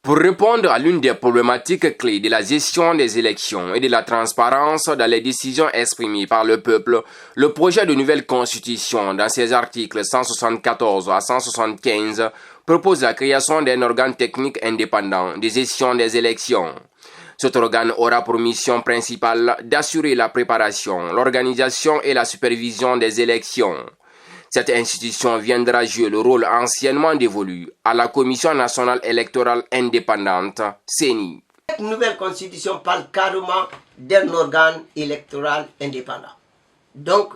Pour répondre à l'une des problématiques clés de la gestion des élections et de la transparence dans les décisions exprimées par le peuple, le projet de nouvelle constitution, dans ses articles 174 à 175, propose la création d'un organe technique indépendant de gestion des élections. Cet organe aura pour mission principale d'assurer la préparation, l'organisation et la supervision des élections. Cette institution viendra jouer le rôle anciennement dévolu à la Commission nationale électorale indépendante, CENI. Cette nouvelle constitution parle carrément d'un organe électoral indépendant. Donc,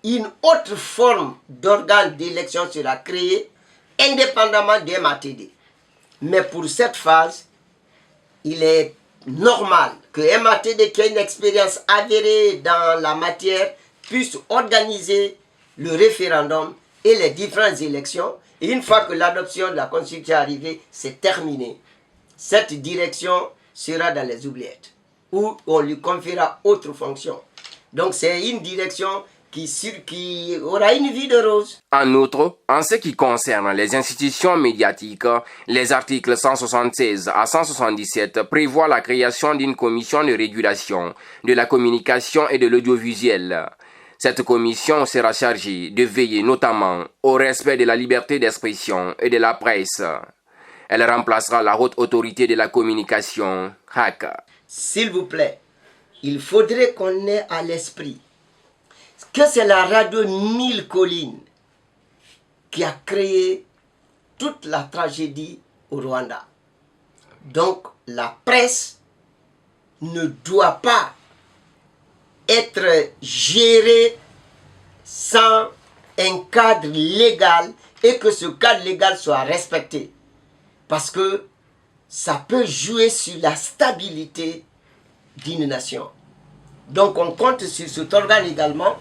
une autre forme d'organe d'élection sera créée indépendamment des MATD. Mais pour cette phase, il est normal que MATD qui a une expérience avérée dans la matière puisse organiser le référendum et les différentes élections. Et une fois que l'adoption de la Constitution est arrivée, c'est terminé. Cette direction sera dans les oubliettes, où on lui confiera autre fonction. Donc c'est une direction qui aura une vie de rose. En outre, en ce qui concerne les institutions médiatiques, les articles 176 à 177 prévoient la création d'une commission de régulation de la communication et de l'audiovisuel. Cette commission sera chargée de veiller notamment au respect de la liberté d'expression et de la presse. Elle remplacera la haute autorité de la communication, HAC. S'il vous plaît, il faudrait qu'on ait à l'esprit que c'est la radio 1000 collines qui a créé toute la tragédie au Rwanda. Donc la presse ne doit pas être géré sans un cadre légal et que ce cadre légal soit respecté. Parce que ça peut jouer sur la stabilité d'une nation. Donc on compte sur cet organe également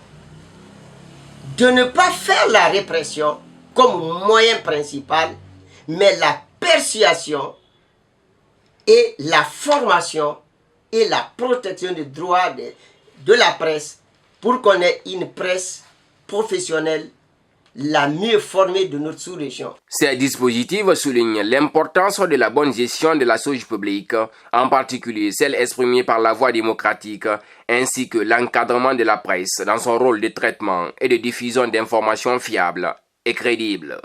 de ne pas faire la répression comme moyen principal, mais la persuasion et la formation et la protection des droits de la presse pour qu'on ait une presse professionnelle la mieux formée de notre sous-région. Ces dispositifs soulignent l'importance de la bonne gestion de la chose publique, en particulier celle exprimée par la voie démocratique, ainsi que l'encadrement de la presse dans son rôle de traitement et de diffusion d'informations fiables et crédibles.